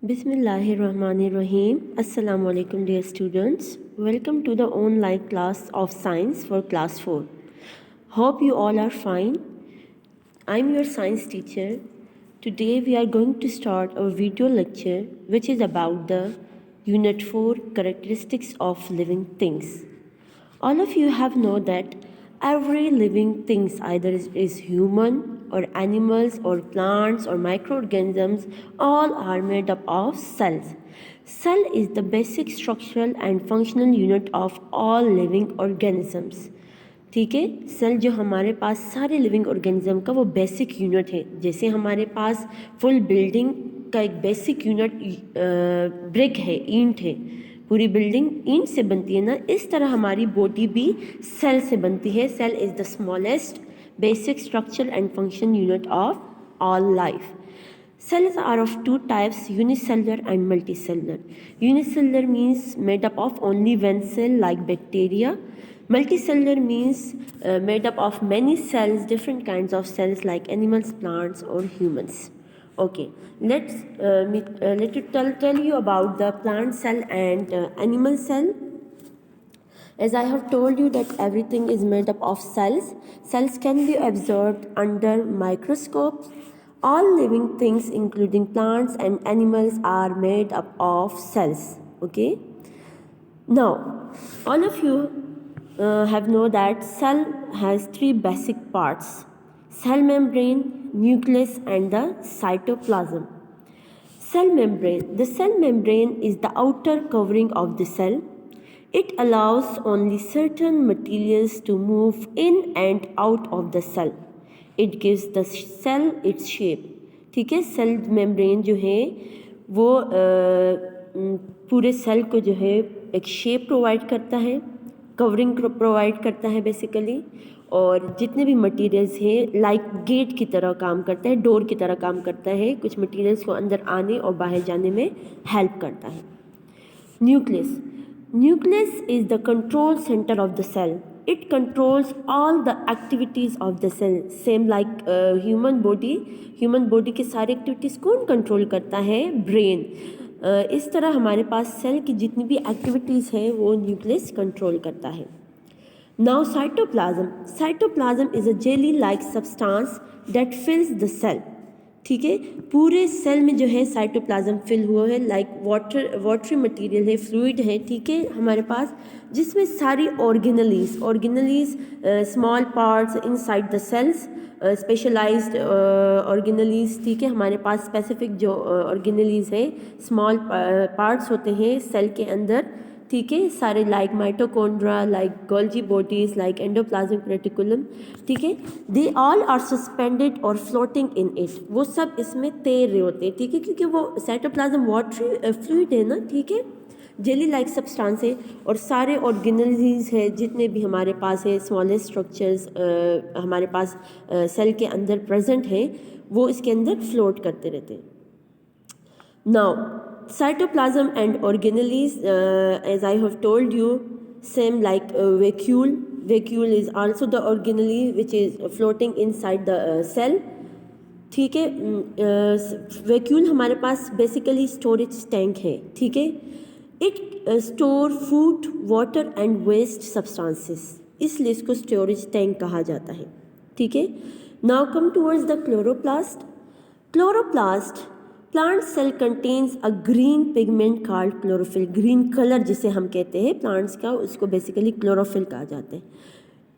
Bismillahirrahmanirrahim. Assalamu alaikum dear students. Welcome to the online class of science for class 4. Hope you all are fine. I'm your science teacher. Today we are going to start a video lecture which is about the unit 4 characteristics of living things. All of you have know that every living things either is human or animals or plants or microorganisms all are made up of cells. Cell is the basic structural and functional unit of all living organisms. ठीक है, cell जो हमारे पास सारे living organism का वो basic unit है. जैसे हमारे पास फुल बिल्डिंग का एक बेसिक यूनिट ब्रिक है, ईंट है, पूरी बिल्डिंग ईंट से बनती है ना, इस तरह हमारी बॉडी भी सेल से बनती है. Cell is the smallest basic structure and function unit of all life. Cells are of two types, unicellular and multicellular. Unicellular means made up of only one cell like bacteria. Multicellular means made up of many cells, different kinds of cells like animals, plants or humans. Okay, let me tell you about the plant cell and animal cell. As I have told you that everything is made up of cells. Cells can be observed under microscopes. All living things including plants and animals are made up of cells. Okay. Now, all of you have know that cell has three basic parts: cell membrane, nucleus and the cytoplasm. Cell membrane. The cell membrane is the outer covering of the cell. It allows only certain materials to move in and out of the cell. It gives the cell its shape. ठीक है, cell membrane जो है वो पूरे cell को जो है एक शेप प्रोवाइड करता है, कवरिंग प्रोवाइड करता है बेसिकली, और जितने भी मटेरियल्स हैं लाइक गेट की तरह काम करता है, डोर की तरह काम करता है, कुछ मटेरियल्स को अंदर आने और बाहर जाने में हेल्प करता है. Nucleus. Nucleus is the control center of the cell. It controls all the activities of the cell. Same like human body. Human body के सारे activities कौन control करता है? Brain. इस तरह हमारे पास सेल की जितनी भी activities है वो nucleus control करता है. Now cytoplasm. Cytoplasm is a jelly-like substance that fills the cell. ठीक है, पूरे सेल में जो है साइटोप्लाज्म फिल हुआ है, लाइक वाटरी मटेरियल है, फ्लूइड है, ठीक है हमारे पास, जिसमें सारी organelles small parts inside the cells, specialized organelles. ठीक है, हमारे पास स्पेसिफिक जो ऑर्गेनलीज है, स्मॉल पार्ट्स होते हैं सेल के अंदर. ठीक है, सारे like mitochondria, like Golgi bodies, like endoplasmic reticulum. ठीक है, दे ऑल आर सस्पेंडेड और फ्लोटिंग इन इट. वो सब इसमें तैर रहे होते हैं. ठीक है, क्योंकि वो साइटोप्लाज्म वाटरी फ्लूइड है ना, ठीक है, जेली लाइक सब्सटेंस है, और सारे ऑर्गेनलीज है जितने भी हमारे पास है, स्मॉलेस्ट स्ट्रक्चर्स हमारे पास सेल के अंदर प्रेजेंट हैं, वो इसके अंदर फ्लोट करते रहते हैं. Now cytoplasm and organelles, as I have told you, same like vacuole. Vacuole is also the organelle which is floating inside the cell. ठीक है, वैक्यूल हमारे पास बेसिकली स्टोरेज टैंक है. ठीक है, it store food, water and waste substances, इसलिए इसको storage tank कहा जाता है. ठीक है, now come towards the chloroplast. Chloroplast plant cell contains a green pigment called chlorophyll. Green colour जिसे हम कहते हैं प्लांट्स का, उसको बेसिकली क्लोरोफिल कहा जाता है.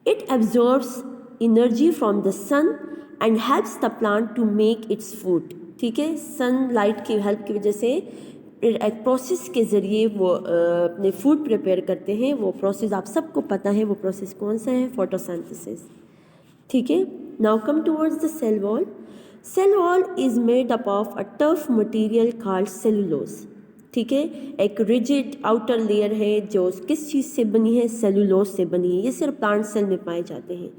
It absorbs energy from the sun and helps the plant to make its food. ठीक है, सन लाइट की हेल्प की वजह से एक प्रोसेस के ज़रिए वो अपने फूड प्रिपेयर करते हैं. वो प्रोसेस आप सबको पता है, वो प्रोसेस कौन सा है? फोटोसिंथेसिस. ठीक है, now come towards the cell wall. Cell wall is made up of a tough material called cellulose. ठीक है, एक रिजिड आउटर लेयर है जो किस चीज़ से बनी है? सेलुलोज से बनी है. ये सिर्फ प्लांट सेल में पाए जाते हैं.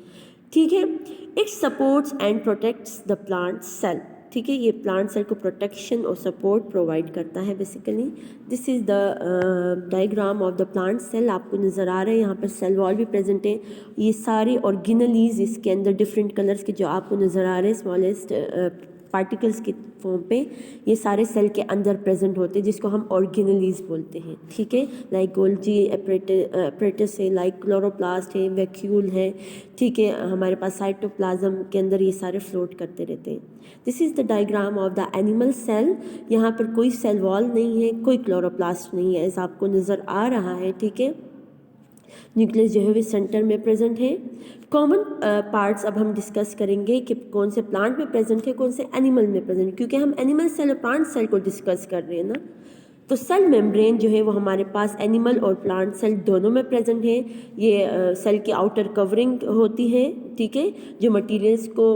ठीक है, it supports and protects the plant cell. ठीक है, ये प्लांट सेल को प्रोटेक्शन और सपोर्ट प्रोवाइड करता है basically. This is the diagram of the plant cell. आपको नज़र आ रहे हैं यहाँ पर सेल वॉल भी प्रेजेंट है. ये सारे ऑर्गेनलीज इसके अंदर डिफरेंट कलर्स के जो आपको नज़र आ रहे हैं, स्मॉलेस्ट पार्टिकल्स के फॉर्म पे ये सारे सेल के अंदर प्रेजेंट होते हैं, जिसको हम ऑर्गेनेलीज बोलते हैं। ठीक है, लाइक गोल्जी एपरेटस है, लाइक क्लोरोप्लास्ट है, वैक्यूल है। ठीक है, हमारे पास साइटोप्लाज्म के अंदर ये सारे फ्लोट करते रहते हैं। This is the diagram of the animal cell. यहाँ पर कोई सेल वॉल नहीं है, कोई क्लोरोप्लास्ट नहीं है, ऐसा आपको नज़र आ रहा है। ठीक है, न्यूक्लियस जो है वो सेंटर में प्रेजेंट है। कॉमन पार्ट्स अब हम डिस्कस करेंगे कि कौन से प्लांट में प्रेजेंट है, कौन से एनिमल में प्रेजेंट है, क्योंकि हम एनिमल सेल और प्लांट सेल को डिस्कस कर रहे हैं ना। तो सेल मेम्ब्रेन जो है वो हमारे पास एनिमल और प्लांट सेल दोनों में प्रेजेंट है। ये सेल की आउटर कवरिंग होती है। ठीक है, जो मटेरियल्स को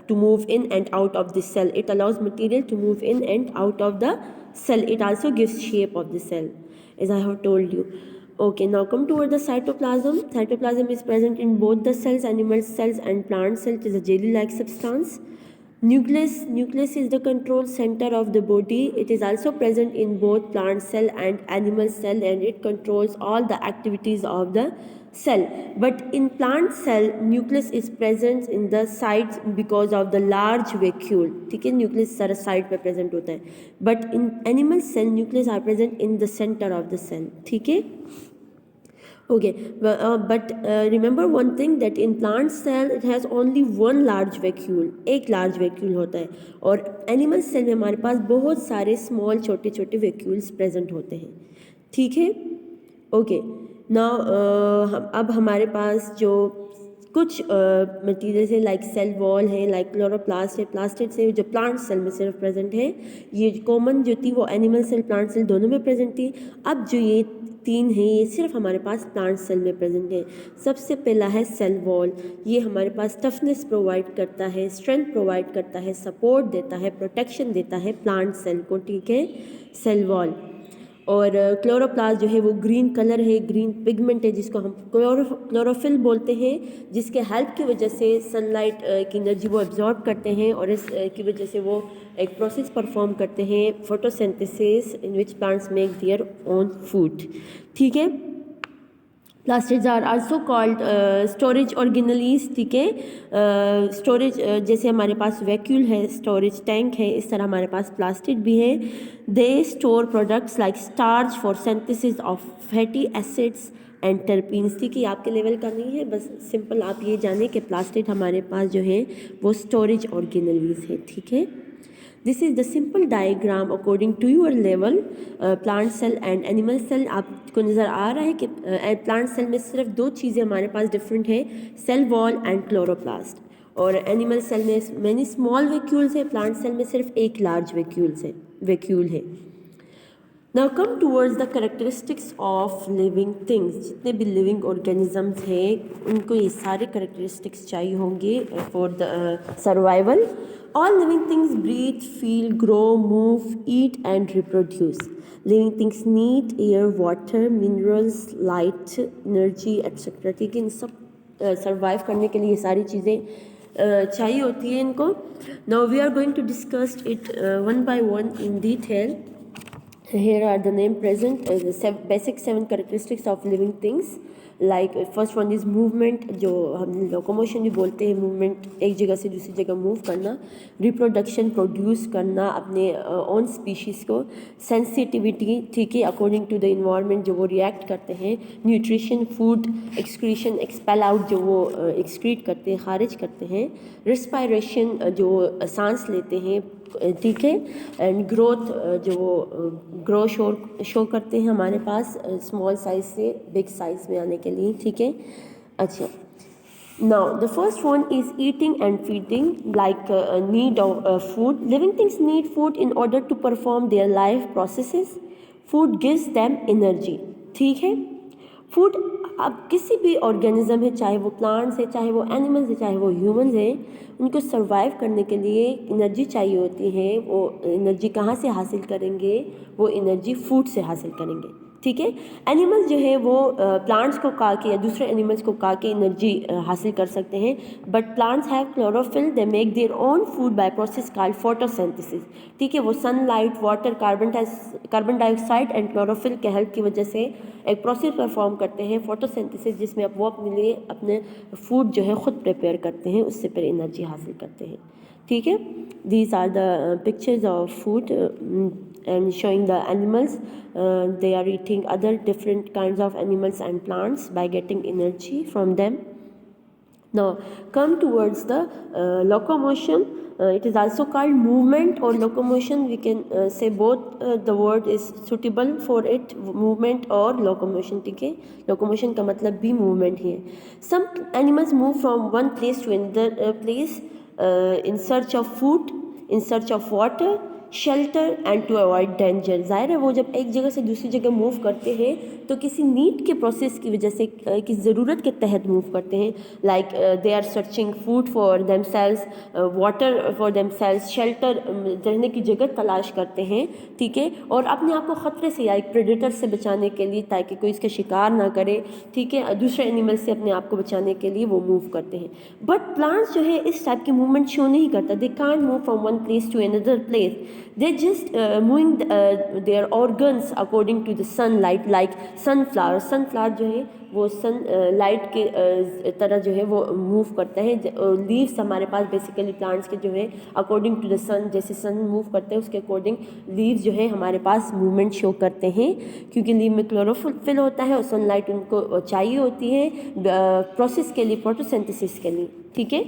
to move in and out of the cell, it allows material to move in and out of the cell. It also gives shape of the cell, as I have told you. Okay, now come toward the cytoplasm. Cytoplasm is present in both the cells, animal cells and plant cells. It is a jelly-like substance. Nucleus is the control center of the body. It is also present in both plant cell and animal cell, and it controls all the activities of the cell. But in plant cell, nucleus is present in the sides because of the large vacuole. ठीक है, nucleus सारा side पे present होता है। But in animal cell nucleus are present in the centre of the cell. ठीक है, okay, but remember one thing, that in plant cell it has only one large vacuole, एक large vacuole होता है, और animal cell में हमारे पास बहुत सारे small छोटे छोटे vacuoles present होते हैं। ठीक है, ओके, नाउ अब हमारे पास जो कुछ मटीरियल्स है, लाइक सेल वॉल है, लाइक क्लोरोप्लास्ट है, प्लास्टिड्स है, जो प्लांट सेल में सिर्फ प्रेजेंट है। ये कॉमन जो थी वो एनिमल सेल प्लांट सेल दोनों में प्रेजेंट थी। अब जो ये तीन है ये सिर्फ हमारे पास प्लांट सेल में प्रेजेंट है। सबसे पहला है सेल वॉल। ये हमारे पास टफनेस प्रोवाइड करता है, स्ट्रेंथ प्रोवाइड करता है, सपोर्ट देता है, प्रोटेक्शन देता है प्लांट सेल को। ठीक है, सेल वॉल। और क्लोरोप्लास्ट जो है वो ग्रीन कलर है, ग्रीन पिगमेंट है, जिसको हम क्लोरोफिल बोलते हैं, जिसके हेल्प की वजह से सनलाइट की एनर्जी वो एब्जॉर्ब करते हैं, और इस की वजह से वो एक प्रोसेस परफॉर्म करते हैं, photosynthesis, in which plants make their own food. ठीक है, plastids are also called storage organelles. ठीक है, स्टोरेज जैसे हमारे पास वैक्यूल है, स्टोरेज टैंक है, इस तरह हमारे पास प्लास्टिड भी है। They store products like starch for synthesis of fatty acids and terpenes. ठीक है, आपके लेवल का नहीं है, बस सिंपल आप ये जानें कि प्लास्टिड हमारे पास जो है वो स्टोरेज ऑर्गेनेलीज है। ठीक है, this is the simple diagram according to your level. Plant cell and animal cell, आपको नज़र आ रहा है कि प्लांट सेल में सिर्फ दो चीज़ें हमारे पास डिफरेंट है, सेल वॉल एंड क्लोरोप्लास्ट। और एनिमल सेल में मैनी स्मॉल वैक्यूल्स है, प्लांट सेल में सिर्फ एक लार्ज वैक्यूल है। Now come towards the characteristics of living things. जितने भी लिविंग ऑर्गेनिजम्स हैं उनको ये सारे करेक्टरिस्टिक्स चाहिए होंगे for the survival. All living things breathe, feel, grow, move, eat and reproduce. Living things need air, water, minerals, light, energy, etc. ठीक है, इन सब सर्वाइव करने के लिए ये सारी चीज़ें चाहिए होती है इनको। Now we are going to discuss it one by one in detail. Here are the name present, the basic 7 characteristics of living things. Like first one is movement, जो हम लोकोमोशन भी बोलते हैं, मूवमेंट, एक जगह से दूसरी जगह मूव करना। रिप्रोडक्शन, प्रोड्यूस करना अपने ओन स्पीशीज़ को। सेंसिटिविटी, ठीक है, अकॉर्डिंग टू द इन्वायरमेंट जो वो रिएक्ट करते हैं। Nutrition, food, excretion, expel out जो वो एक्सक्रीट करते हैं, खारिज करते हैं। रिस्पायरेशन, जो सांस लेते हैं, ठीक है। एंड ग्रोथ, जो वो ग्रो शो करते हैं हमारे पास स्मॉल साइज से बिग साइज में आने के लिए। ठीक है, अच्छा, now the first one is eating and feeding, like need of food. Living things need food in order to perform their life processes. Food gives them energy. ठीक है, फूड अब किसी भी ऑर्गेनिज्म है, चाहे वो प्लांट्स है, चाहे वो एनिमल्स है, चाहे वो ह्यूमंस है, उनको सर्वाइव करने के लिए एनर्जी चाहिए होती है। वो एनर्जी कहाँ से हासिल करेंगे? वो एनर्जी फूड से हासिल करेंगे। ठीक है, एनिमल्स जो है वो प्लांट्स को खा के या दूसरे एनिमल्स को खा के एनर्जी हासिल कर सकते हैं, but plants have chlorophyll, they make their own food by process called photosynthesis. ठीक है, वो sunlight, water, carbon dioxide and chlorophyll के हेल्प की वजह से एक प्रोसेस परफॉर्म करते हैं, फोटोसिंथेसिस, जिसमें वो अपने लिए अपने फूड जो है ख़ुद प्रिपेयर करते हैं, उससे फिर एनर्जी हासिल करते हैं। ठीक है। These are the pictures of food and showing the animals. They are eating other different kinds of animals and plants by getting energy from them. Now come towards the locomotion. It is also called movement or locomotion. We can say both. The word is suitable for it, movement or locomotion. ठीक है, locomotion का मतलब भी movement ही है. Some animals move from one place to another place in search of food, in search of water, shelter and to avoid danger. ज़ाहिर है वो जब एक जगह से दूसरी जगह मूव करते हैं तो किसी नीड के प्रोसेस की वजह से, किसी ज़रूरत के तहत मूव करते हैं. Like they are searching food for themselves, water for themselves, shelter, रहने की जगह तलाश करते हैं. ठीक है, और अपने आप को ख़तरे से या एक प्रेडेटर से बचाने के लिए, ताकि कोई इसका शिकार ना करे. ठीक है, दूसरे एनिमल से अपने आप को बचाने के लिए वो मूव करते हैं. बट प्लांट्स जो है इस टाइप की मूवमेंट शो नहीं करता. They can't move from one place to another place. They just moving their organs according to the sunlight, like sunflower. Sunflower जो है वो सन लाइट के तरह जो है वो मूव करता है. लीव्स हमारे पास बेसिकली प्लांट्स के जो है अकॉर्डिंग टू द सन, जैसे सन मूव करते हैं उसके अकॉर्डिंग लीव्स जो है हमारे पास मूवमेंट शो करते हैं, क्योंकि लीव में क्लोरोफिल होता है और सनलाइट उनको चाहिए होती है प्रोसेस के लिए, फोटोसिंथेसिस के लिए. ठीक है,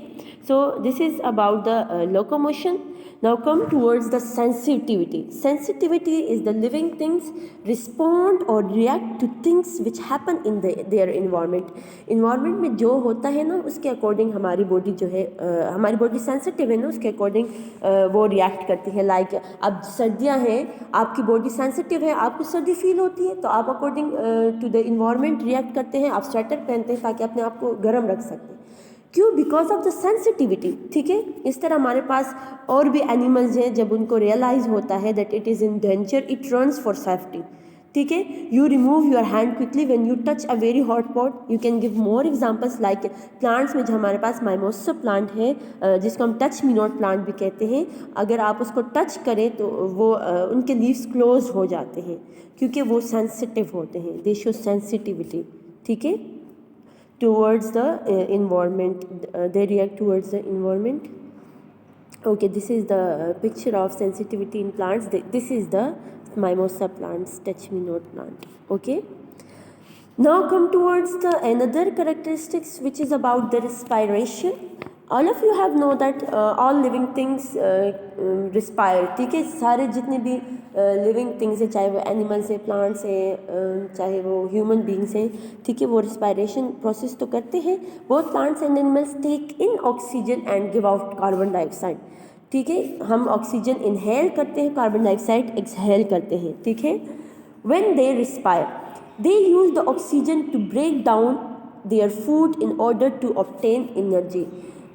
so this is about the locomotion. Now come towards the sensitivity. Sensitivity is the living things respond or react to things which happen in their environment. Environment में जो होता है ना उसके अकॉर्डिंग हमारी बॉडी जो है, हमारी बॉडी सेंसिटिव है ना, उसके अकॉर्डिंग वो रिएक्ट करती है. लाइक अब सर्दियाँ हैं, आपकी बॉडी सेंसिटिव है, आपको सर्दी फील होती है तो आप according to the environment react करते हैं. आप स्वेटर पहनते हैं ताकि अपने आप को गर्म रख सकते हैं. क्यों? Because of the sensitivity. ठीक है, इस तरह हमारे पास और भी एनिमल्स हैं, जब उनको रियलाइज होता है that it is in danger, it runs for safety. ठीक है, you remove your hand quickly when you touch a very hot pot. You can give more examples like plants में जो हमारे पास माइमोसा प्लांट है, जिसको हम टच मी नॉट प्लांट भी कहते हैं. अगर आप उसको टच करें तो वो उनके लीव्स क्लोज हो जाते हैं क्योंकि वो सेंसिटिव होते हैं. दे शो सेंसिटिविटी. ठीक है, towards the environment, they react towards the environment. Okay, this is the picture of sensitivity in plants. This is the mimosa plants, touch me not plant. Okay, now come towards the another characteristics which is about the respiration. All of you have know that all living things respire. ठीक है, सारे जितने भी living things है, चाहे वो animals है, plants हैं, चाहे वो ह्यूमन बींग्स हैं, ठीक है, वो रिस्पायरेशन प्रोसेस तो करते हैं. Both plants and animals take in oxygen and give out carbon dioxide. ठीक है, हम ऑक्सीजन इनहेल करते हैं, कार्बन डाइऑक्साइड एक्सहेल करते हैं. ठीक है, when they respire they use the oxygen to break down their food in order to obtain energy.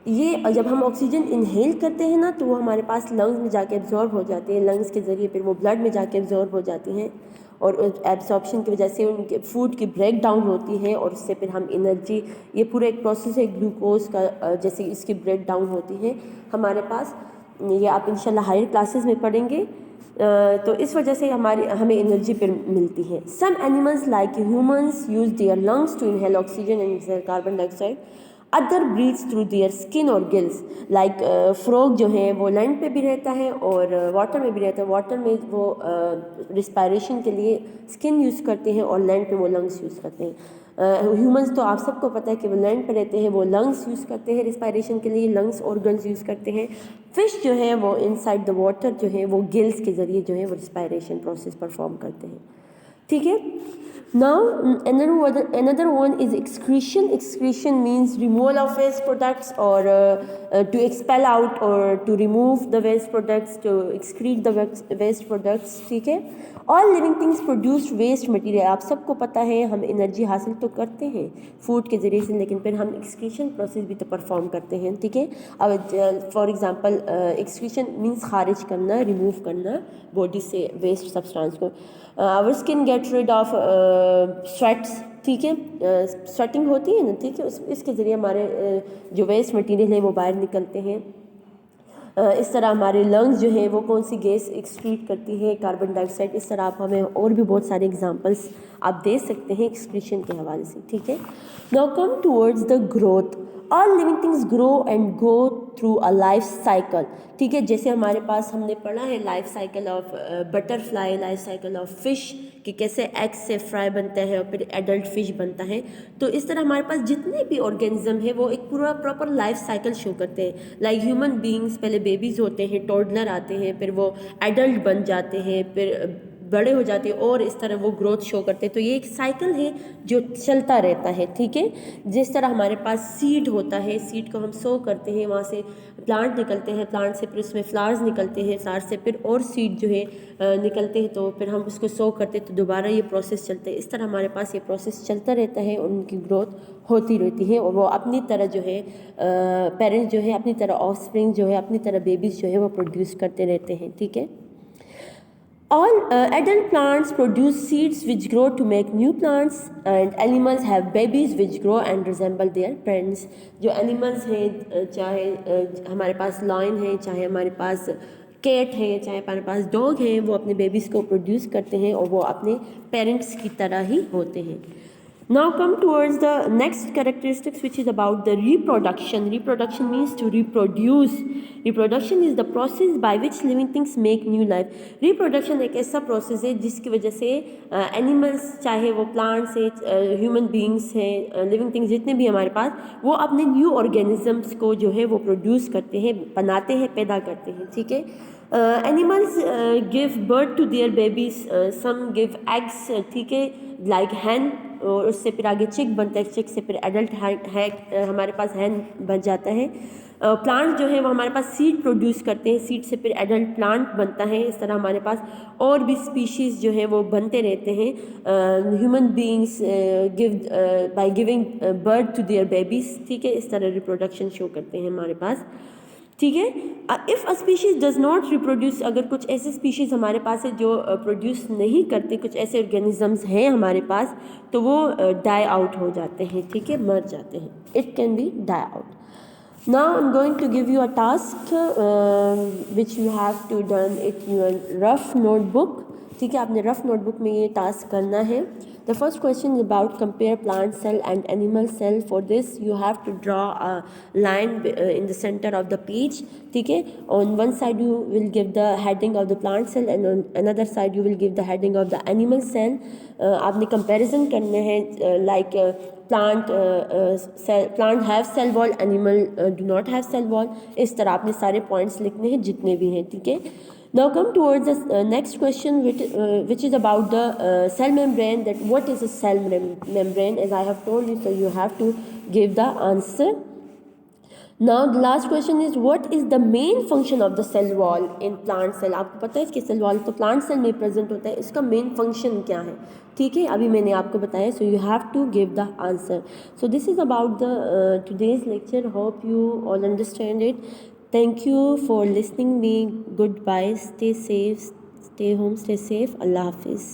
ये जब हम ऑक्सीजन इनहेल करते हैं ना तो वो हमारे पास लंग्स में जाके एब्जॉर्ब हो जाती है. लंग्स के ज़रिए फिर वो ब्लड में जाके एब्जॉर्ब हो जाती हैं और एब्जॉर्प्शन की वजह से उनके फूड की ब्रेक डाउन होती है और उससे फिर हम एनर्जी, ये पूरा एक प्रोसेस है ग्लूकोज का, जैसे इसकी ब्रेक डाउन होती है हमारे पास. ये आप इंशाल्लाह हायर क्लासेस में पढ़ेंगे. तो इस वजह से हमें एनर्जी फिर मिलती है. Some animals like humans use their lungs to inhale oxygen and exhale carbon dioxide. Other breathes through their skin और गिल्स. लाइक फ्रॉग जो है वो लैंड पे भी रहता है और वाटर में भी रहता है. वाटर में वो रिस्पायरेशन के लिए स्किन यूज़ करते हैं और लैंड पे वो लंग्स यूज़ करते हैं. ह्यूमंस तो आप सबको पता है कि वो लैंड पे रहते हैं, वो लंग्स यूज़ करते हैं रिस्पायरेशन के लिए, लंग्स ऑर्गन्स यूज़ करते हैं. फिश जो है वो इनसाइड द वाटर जो है वो गिल्स के ज़रिए जो है वो रिस्पायरेशन प्रोसेस परफॉर्म करते हैं. ठीक है, now another one is excretion. Excretion means removal of waste products or to expel out or to remove the waste products, to excrete the waste products. ठीक है, all living things produce waste material. आप सबको पता है हम energy हासिल तो करते हैं फूड के ज़रिए से, लेकिन फिर हम एक्सक्रीशन प्रोसेस भी तो परफॉर्म करते हैं. ठीक है, अब फॉर एग्जांपल एक्सक्रीशन मीन्स खारिज करना, रिमूव करना बॉडी से वेस्ट सब्सटेंस को. Our skin get rid of sweats. ठीक है, स्वेटिंग होती है ना, ठीक है, इसके ज़रिए हमारे जो वेस्ट मटेरियल है वो बाहर निकलते हैं. इस तरह हमारे लंग्स जो है वो कौन सी गैस एक्सक्रीट करती है, कार्बन डाइऑक्साइड. इस तरह आप हमें और भी बहुत सारे एग्जांपल्स आप दे सकते हैं एक्सक्रीशन के हवाले से. ठीक है, now come towards the growth. All living things grow and go through a life cycle, ठीक है। जैसे हमारे पास हमने पढ़ा है life cycle of butterfly, life cycle of fish, कि कैसे एग से फ्राई बनता है और फिर एडल्ट फिश बनता है। तो इस तरह हमारे पास जितने भी ऑर्गेनिज्म है वो एक पूरा प्रॉपर लाइफ साइकिल शो करते हैं। लाइक ह्यूमन बीइंग्स, पहले बेबीज़ होते हैं, टोडलर आते हैं, फिर वो एडल्ट बन जाते हैं, फिर बड़े हो जाते हैं और इस तरह वो ग्रोथ शो करते हैं। तो ये एक साइकिल है जो चलता रहता है, ठीक है। जिस तरह हमारे पास सीड होता है, सीड को हम सो करते हैं, वहाँ से प्लांट निकलते हैं, प्लांट से फिर उसमें फ्लावर्स निकलते हैं, फ्लावर से फिर और सीड जो है निकलते हैं, तो फिर हम उसको सो करते हैं, तो दोबारा ये प्रोसेस चलते हैं। इस तरह हमारे पास ये प्रोसेस चलता रहता है और उनकी ग्रोथ होती रहती है और वो अपनी तरह जो है पेरेंट्स जो है अपनी तरह ऑफस्प्रिंग जो है अपनी तरह बेबीज़ जो है वो प्रोड्यूस करते रहते हैं, ठीक है। All adult plants produce seeds which grow to make new plants, and animals have babies which grow and resemble their parents. जो animals हैं, चाहे हमारे पास lion है, चाहे हमारे पास कैट है, चाहे हमारे पास डॉग है, वो अपने बेबीज़ को प्रोड्यूस करते हैं और वो अपने पेरेंट्स की तरह ही होते हैं। Now come towards the next characteristics, which is about the reproduction. Reproduction means to reproduce. Reproduction is the process by which living things make new life. Reproduction एक ऐसा process है जिसकी वजह से animals, चाहे वो plants है, human beings हैं, living things जितने भी हमारे पास, वो अपने new organisms को जो है वो produce करते हैं, बनाते हैं, पैदा करते हैं, ठीक है। Animals give birth to their babies, some give eggs, ठीक है, like hen, और उससे फिर आगे चिक बनता है, चिक से फिर एडल्ट है हमारे पास हैन बन जाता है। प्लांट जो है वो हमारे पास सीड प्रोड्यूस करते हैं, सीड से फिर एडल्ट प्लांट बनता है। इस तरह हमारे पास और भी स्पीशीज़ जो है वो बनते रहते हैं। Human beings give by giving birth to their babies, ठीक है। इस तरह रिप्रोडक्शन शो करते हैं हमारे पास, ठीक है। If a species does not reproduce, अगर कुछ ऐसे स्पीशीज़ हमारे पास है जो प्रोड्यूस नहीं करते, कुछ ऐसे ऑर्गेनिजम्स हैं हमारे पास, तो वो डाई आउट हो जाते हैं, ठीक है, मर जाते हैं। It can be die out. Now I'm going to give you a task which you have to done it in your rough notebook, ठीक है। आपने रफ नोटबुक में ये टास्क करना है। The first question is about compare plant cell and animal cell. For this you have to draw a line in the center of the page, ठीक है। On one side you will give the heading of the plant cell and on another side you will give the heading of the animal cell. आपने comparison करने हैं, like plant have cell wall, animal do not have cell wall। इस तरह आपने सारे points लिखने हैं जितने भी हैं, ठीक है। Now come towards the next question, which is about the cell membrane. That what is a cell membrane? As I have told you, so you have to give the answer. Now the last question is what is the main function of the cell wall in plant cell? आपको पता है इसके cell wall तो plant cell में present होता है, इसका main function क्या है, ठीक है, अभी मैंने आपको बताया। So you have to give the answer. So this is about the today's lecture. Hope you all understand it. Thank you for listening me. Goodbye. Stay safe. Stay home. Stay safe. Allah Hafiz.